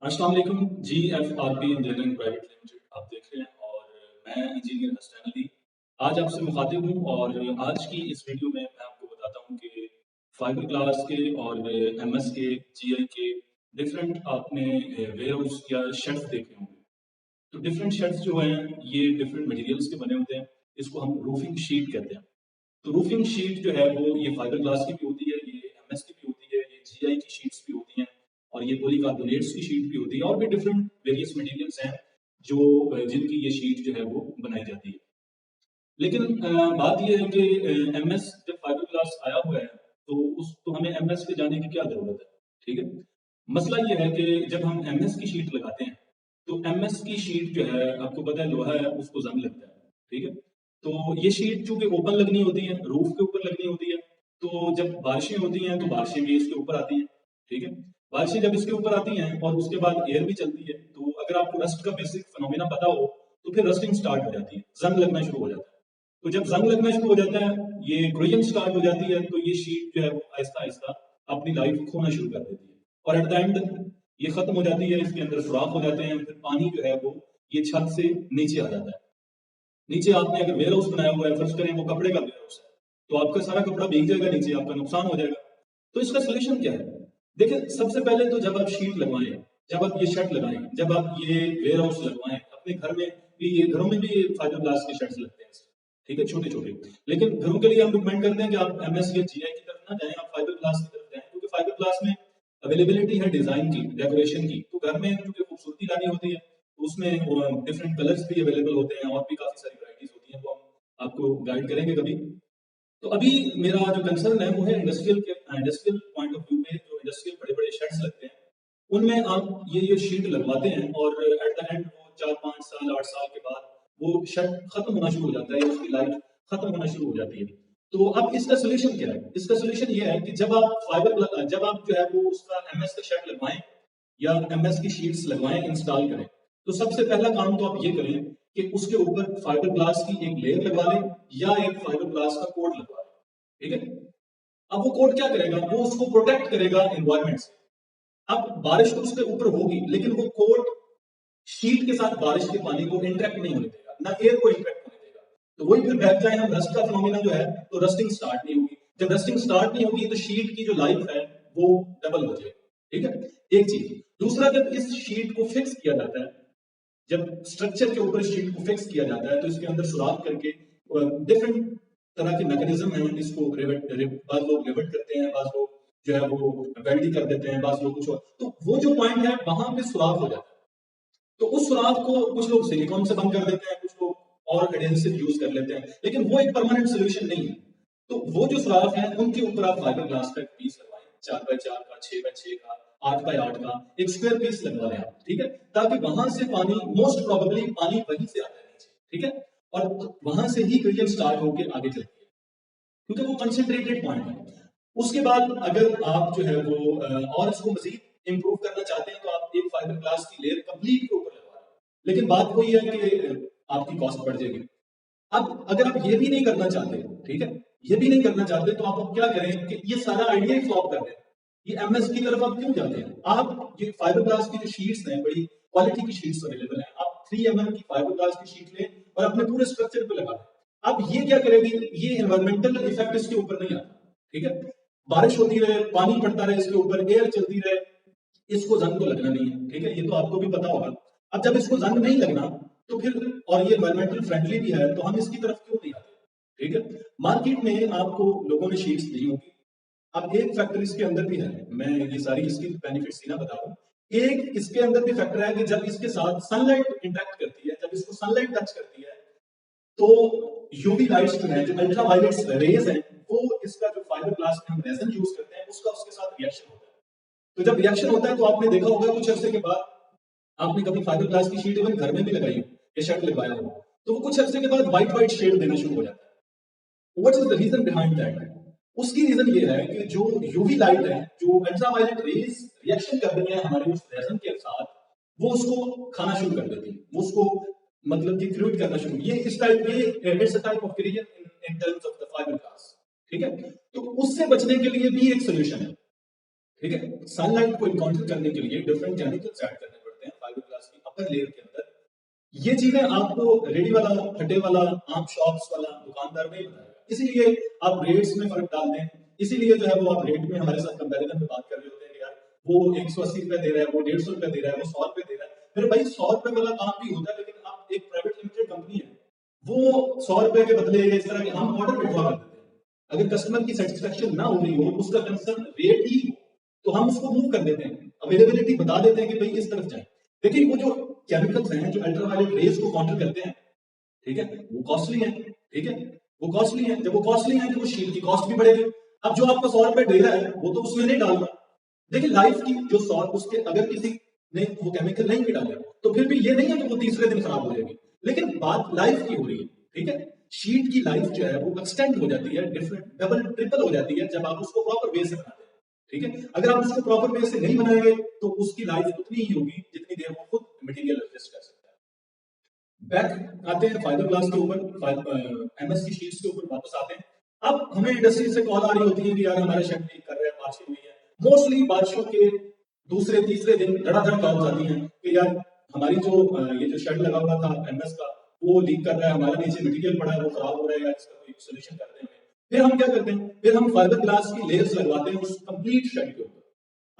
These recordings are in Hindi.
अस्सलाम वालेकुम। GFRP इंजीनियरिंग प्राइवेट लिमिटेड आप देख रहे हैं और मैं इंजीनियर हसन अली आज आपसे मुखातिब हूँ। और आज की इस वीडियो में मैं आपको बताता हूँ कि फाइबर ग्लास के और MS के GI के डिफरेंट आपने वेयर हाउस या शेड्स देखे होंगे। तो डिफरेंट शेड्स जो हैं ये डिफरेंट मटेरियल्स के बने होते हैं। इसको हम रूफिंग शीट कहते हैं। तो रूफिंग शीट जो है वो ये फाइबर ग्लास की भी होती है, ये MS की भी होती है, ये GI की शीट्स भी होती हैं और ये पॉलीकार्बोनेट्स की शीट भी होती है और भी डिफरेंट वेरियस मटेरियल्स हैं जो जिनकी ये शीट जो है वो बनाई जाती है। लेकिन बात ये है कि MS जब फाइबर ग्लास आया हुआ है तो हमें MS पे जाने की क्या जरूरत है। ठीक है, मसला ये है कि जब हम MS की शीट लगाते हैं तो MS की शीट जो है आपको पता है लोहा है उसको जंग लगता है। ठीक है, तो ये शीट चूंकि ओपन लगनी होती है, रूफ के ऊपर लगनी होती है, तो जब बारिशें होती हैं तो बारिशें भी इसके ऊपर आती हैं। ठीक है, बारिशें जब इसके ऊपर आती हैं और उसके बाद एयर भी चलती है तो अगर आपको रस्ट का बेसिक फिनोमेना पता हो तो फिर रस्टिंग स्टार्ट हो जाती है, जंग लगना शुरू हो जाता है। तो जब जंग लगना शुरू हो जाता है, ये ग्रोइंग स्टार्ट हो जाती है, तो ये शीट जो है वो आहिस्ता आहिस्ता अपनी लाइफ खोना शुरू कर देती है और एट द एंड ये खत्म हो जाती है, इसके अंदर सुराख हो जाते हैं, फिर पानी जो है वो ये छत से नीचे आ जाता है। नीचे आपने अगर वेयर हाउस बनाया हुआ है, फर्स्ट करें वो कपड़े का वेयर हाउस है, तो आपका सारा कपड़ा भीग जाएगा, नीचे आपका नुकसान हो जाएगा। तो इसका सोल्यूशन क्या है? देखिए, सबसे पहले तो जब आप शीट लगवाएं, जब आप ये शर्ट लगाएं, जब आप ये वेयर हाउस लगवाएं, अपने घर में भी ये घरों में भी ये फाइबर ग्लास के शर्ट्स लगते हैं। ठीक है, छोटे छोटे। लेकिन घरों के लिए हम रिकमेंड करते हैं कि आप MS या GI की तरफ ना जाएं, आप फाइबर ग्लास की तरफ जाएं, क्योंकि फाइबर ग्लास में अवेलेबिलिटी है डिजाइन की, डेकोरेशन की। तो घर में क्योंकि खूबसूरती लानी होती है तो उसमें डिफरेंट कलर्स भी अवेलेबल होते हैं और भी काफी सारी वैरायटीज होती हैं, वो हम आपको गाइड करेंगे कभी। तो अभी मेरा जो कंसर्न है वो है इंडस्ट्रियल पॉइंट ऑफ व्यू पे जो इंडस्ट्रियल बड़े बड़े शेड्स लगते हैं उनमें आप ये शीट लगवाते हैं और एट द एंड वो 4 5 साल 8 साल के बाद वो शेड खत्म होना शुरू हो जाता है, उसकी लाइफ खत्म होना शुरू हो जाती है। तो अब इसका सोल्यूशन क्या है? इसका सोल्यूशन ये है कि जब आप जो है वो उसका MS का शेड लगवाएं या MS की शीट्स लगवाएं, इंस्टॉल करें, तो सबसे पहला काम तो आप ये करें कि उसके ऊपर फाइबर ग्लास की एक लेयर लगवा लें या एक फाइबर ग्लास का कोट लगवा लें। ठीक है, अब वो कोट क्या करेगा, वो उसको प्रोटेक्ट करेगा एनवायरमेंट से। अब बारिश तो उसके ऊपर होगी लेकिन वो कोट शीट के साथ बारिश के पानी को इंटरेक्ट नहीं होने देगा, ना एयर को इंटरेक्ट होने देगा। तो वही फिर बैठ जाए हम रस्ट का फिनोमेना जो है, तो रस्टिंग स्टार्ट नहीं होगी। जब रस्टिंग स्टार्ट नहीं होगी तो शीट की जो लाइफ है वो डबल हो जाएगी। ठीक है, एक चीज। दूसरा, जब इस शीट को फिक्स किया जाता है, जब स्ट्रक्चर के ऊपर शीट को फिक्स किया जाता है तो इसके अंदर सुराख करके डिफरेंट तरह के मैकेनिज्म है, इसको बाज लोग रिवेट करते हैं, बाज लोग जो है वो वेल्डिंग कर देते हैं, बाज लोग कुछ और। तो वो जो पॉइंट है वहां पे सुराख हो जाता है, तो उस सुराख को कुछ लोग सिलिकॉन से बंद कर देते हैं, कुछ लोग और एडेसिव यूज कर लेते हैं, लेकिन वो एक परमानेंट सोल्यूशन नहीं है। तो वो जो सुराख है उनके ऊपर आप फाइबर ग्लास का एक पीस लगवाएं, 4x4 का, 6x6 का, 8x8 का एक स्क्वायर पीस लगवा लें आप। ठीक है, ताकि वहां से पानी, मोस्ट प्रोबेबली पानी वहीं से आता है नीचे। ठीक है, और वहां से ही क्रिएशन स्टार्ट होकर आगे चलती है, क्योंकि वो कंसेंट्रेटेड पॉइंट है। उसके बाद अगर आप जो है वो और इसको मजीद इंप्रूव करना चाहते हैं तो आप एक फाइबर ग्लास की लेयर कंप्लीट के ऊपर लगवा रहे हैं, लेकिन बात वही है कि आपकी कॉस्ट बढ़ जाएगी। अब अगर आप ये भी नहीं करना चाहते, ठीक है, ये भी नहीं करना चाहते, तो आप अब क्या करें कि ये सारा आइडिया ही फ्लॉप कर दें। ये MS की तरफ आप क्यों जाते हैं? आप ये फाइबर ग्लास की जो शीट्स हैं, बड़ी क्वालिटी की शीट्स अवेलेबल हैं, आप 3 mm की फाइबर ग्लास की शीट लें और अपने पूरे स्ट्रक्चर पे लगा दें। अब ये क्या करेगी, ये एनवायरमेंटल इफेक्ट इसके ऊपर नहीं आता। ठीक है, बारिश होती रहे, पानी पड़ता रहे इसके ऊपर, एयर चलती रहे, इसको जंग तो लगना नहीं है। ठीक है, ये तो आपको भी पता होगा। अब जब इसको जंग नहीं लगना तो फिर, और ये एनवायरमेंटल फ्रेंडली भी है, तो हम इसकी तरफ क्यों नहीं आते? ठीक है, मार्केट में आपको लोगों ने शीट्स दी होगी। अब एक फैक्टर इसके अंदर भी है, मैं ये सारी इसकी बेनिफिट्स ही ना बता रहा हूं। एक इसके अंदर भी फैक्टर है कि जब इसके साथ सनलाइट इंटरेक्ट करती है, जब इसको सनलाइट टच करती है, तो यूवी लाइट्स जो है, जो अल्ट्रा वायलेट रेज है, वो इसका जो फाइबर ग्लास में हम रेजन यूज करते हैं उसका उसके साथ रिएक्शन होता है। तो जब रिएक्शन होता है तो आपने देखा होगा कुछ अर्से के बाद, आपने कभी फाइबर ग्लास की शीट इवन घर में भी लगाई हो या शर्ट लगवाया हो, तो वो कुछ अर्से के बाद व्हाइट व्हाइट शेड देना शुरू हो जाता है। What is the reason behind that? उसकी रीजन ये है कि जो यूवी लाइट है, जो अल्ट्रावायलेट रेज रिएक्शन कर रही है हमारे उस रेजन के साथ, वो उसको खाना शुरू कर देती है, वो उसको मतलब कि क्रूड करना शुरू, ये इस टाइप, ये it's a type of creation in terms of the fibre glass. ठीक है, तो उससे बचने के लिए भी एक सोल्यूशन है। ठीक है, सनलाइट को इनकाउंटर करने के लिए डिफरेंट केमिकल्स ऐड करने अपर लेयर के अंदर। ये चीजें आपको रेडी वाला, फटे वाला, आम शॉप्स वाला दुकानदार नहीं बताएगा। इसीलिए आप रेट्स में फर्क डाल दें, इसीलिए जो है वो आप रेट में हमारे साथ कंपैरिजन में बात कर रहे होते हैं कि यार वो 180 रुपए दे रहा है, वो 150 रुपए दे रहा है, वो 100 रुपए दे रहा है। मेरे भाई 100 रुपए वाला काम भी होता है, लेकिन आप एक प्राइवेट लिमिटेड कंपनी है, वो 100 रुपए के बदले इस तरह के हम ऑर्डर भिजवा कर देते हैं। अगर कस्टमर की सेटिस्फेक्शन ना हो रही हो, उसका कंसर्न रेट ही हो, तो हम उसको मूव कर देते हैं, अवेलेबिलिटी बता देते हैं कि भाई इस तरफ जाए। देखिए वो जो केमिकल्स हैं जो अल्ट्रावायलेट रेज को काउंटर करते हैं, ठीक है, वो कॉस्टली है, ठीक है, वो कॉस्टली है। जब वो कॉस्टली है तो वो शीट की कॉस्ट भी बढ़ेगी। अब जो आपको 100 रुपए दे रहा है वो तो उसमें नहीं डाल रहा। देखिए लाइफ की जो 100 उसके अगर किसी ने वो केमिकल नहीं भी डाले तो फिर भी ये नहीं है कि वो तीसरे दिन खराब हो जाएगी, लेकिन बात लाइफ की हो रही है, ठीक है। शीट की लाइफ जो है वो एक्सटेंड हो जाती है, डिफरेंट डबल ट्रिपल हो जाती है जब आप उसको प्रॉपर वे से बनाते हैं, ठीक है। अगर आप उसको प्रॉपर वे से नहीं बनाएंगे तो उसकी लाइफ उतनी ही होगी जितनी देर वो खुद मटेरियल एडजस्ट कर सकता है। बैक आते हैं फाइबर ग्लास के ऊपर, एमएस की शीट्स के ऊपर वापस आते हैं। अब हमें इंडस्ट्री से कॉल आ रही होती है कि यार हमारा शेड लीक कर रहा है, बारिश हुई है। मोस्टली बारिशों के दूसरे तीसरे दिन धड़ाधड़ कॉल्स आती हैं कि यार हमारी जो ये जो शेड लगा हुआ था एमएस का वो लीक कर रहा है, हमारे नीचे मटेरियल पड़ा है वो खराब हो रहा है, इसका कोई सोल्यूशन करते हैं। फिर हम क्या करते हैं, फिर हम फाइबर ग्लास की लेयर्स लगवाते हैं उस कंप्लीट शेड के ऊपर।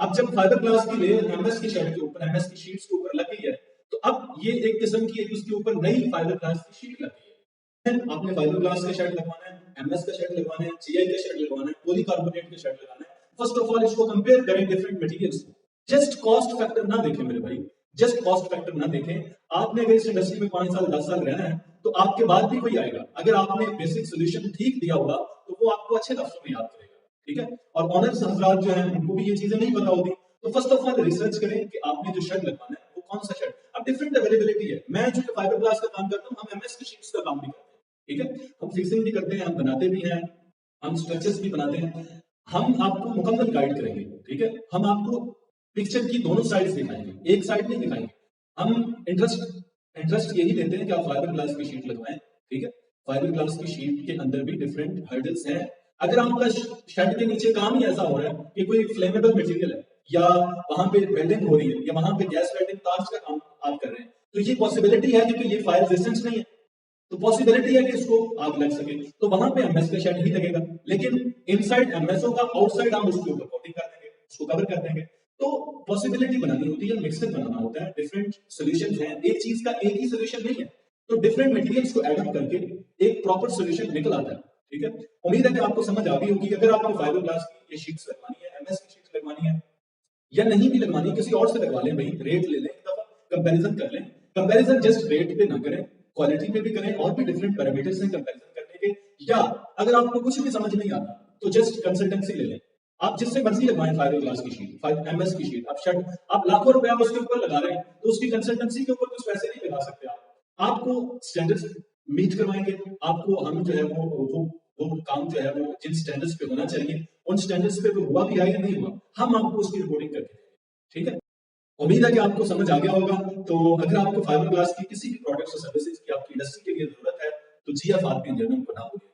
अब जब फाइबर ग्लास की लेयर एमएस की शेड के ऊपर, एमएस की शीट्स के ऊपर लगी है, तो अब ये एक किस्म की है कि उसके ऊपर नई फाइबर ग्लास की शीट लगी है। आपने फाइबर ग्लास का शेड लगवाना है, एमएस का शेड लगवाना है, जीआई का शेड लगवाना है, पॉलीकार्बोनेट का शेड लगाना है। फर्स्ट ऑफ ऑल इसको कंपेयर करें डिफरेंट मटेरियल्स को। जस्ट कॉस्ट फैक्टर ना देखें मेरे भाई, जस्ट कॉस्ट फैक्टर ना देखें। आपने अगर इस इंडस्ट्री में 5 साल 10 साल रहना है तो आपके बाद भी कोई आएगा, अगर आपने बेसिक सोल्यूशन ठीक दिया होगा तो वो आपको अच्छे लफ्जों में याद करेगा, ठीक है। और ऑनर्स हजरात जो है उनको भी ये चीजें नहीं पता होती, तो फर्स्ट ऑफ ऑल रिसर्च करें कि आपने जो शेड लगवाना है वो कौन सा शेड। अब डिफरेंट अवेलेबिलिटी है, मैं जो फाइबर ग्लास का काम करता हूँ, हम एमएस की शीट्स का काम भी करते हैं, ठीक है। हम फिक्सिंग भी करते हैं, हम बनाते भी हैं, हम स्ट्रक्चर्स भी बनाते हैं। हम आपको मुकम्मल गाइड करेंगे, ठीक है। हम आपको पिक्चर की दोनों साइड्स दिखाएंगे, एक साइड नहीं दिखाएंगे। हम इंटरेस्ट यही लेते हैं कि आप फाइबर ग्लास की शीट लगवाएं, ठीक है। फाइबर ग्लास की शीट के अंदर भी डिफरेंट हर्डल्स हैं। अगर आपका शेड के नीचे काम ही ऐसा हो रहा है कि कोई फ्लेमेबल मटेरियल है, या वहां पे वेल्डिंग हो रही है, या वहां पे गैस वेल्डिंग तार्स का काम आप कर रहे हैं, तो ये पॉसिबिलिटी है क्योंकि ये फायर रेजिस्टेंस नहीं है, तो पॉसिबिलिटी है कि इसको आग लग सके, तो वहां पे एमएस का शेड ही लगेगा। लेकिन इनसाइड एमएस होगा, आउटसाइड हम उसके ऊपर कोटिंग कर देंगे, उसको कवर कर देंगे। तो पॉसिबिलिटी बनानी होती है, मिक्सर बनाना होता है, डिफरेंट सॉल्यूशंस हैं, एक चीज का एक ही सॉल्यूशन नहीं है, तो डिफरेंट मटेरियल्स को ऐड अप करके एक प्रॉपर सॉल्यूशन निकल आता है, ठीक है। उम्मीद है कि आपको समझ आ गई होगी। अगर आपको फाइबर ग्लास की ये शीट्स लगवानी है, एमएस की शीट्स लगवानी है, या नहीं भी लगवानी, किसी और से लगवा लें भाई, रेट ले लें, एक दफा कंपैरिजन कर लें। कंपैरिजन जस्ट रेट पे ना करें, क्वालिटी पे भी करें, और भी डिफरेंट पैरामीटर्स हैं कंपैरिजन करने के। या अगर आपको कुछ भी समझ नहीं आता तो जस्ट कंसल्टेंसी ले लें, आप जिससे मर्जी लगवाएं फाइबर ग्लास की शीट, फाइबर एमएस की शीट। आप शर्ट आप लाखों रुपया उसके ऊपर लगा रहे हैं तो उसकी कंसल्टेंसी के ऊपर कुछ पैसे नहीं लगा सकते आप। आपको स्टैंडर्ड्स मीट करवाएंगे, आपको हम जो है वो काम जो है वो जिन स्टैंडर्ड्स पे होना चाहिए उन स्टैंडर्ड्स पे वो हुआ भी है या नहीं हुआ, हम आपको उसकी रिपोर्टिंग करके देंगे, ठीक है। उम्मीद है कि आपको समझ आ गया होगा। तो अगर आपको फाइबर ग्लास की किसी भी प्रोडक्ट्स और सर्विसेज की आपकी इंडस्ट्री के लिए जरूरत है तो जीएफ आरपी इंजीनियरिंग को ना भूलिए।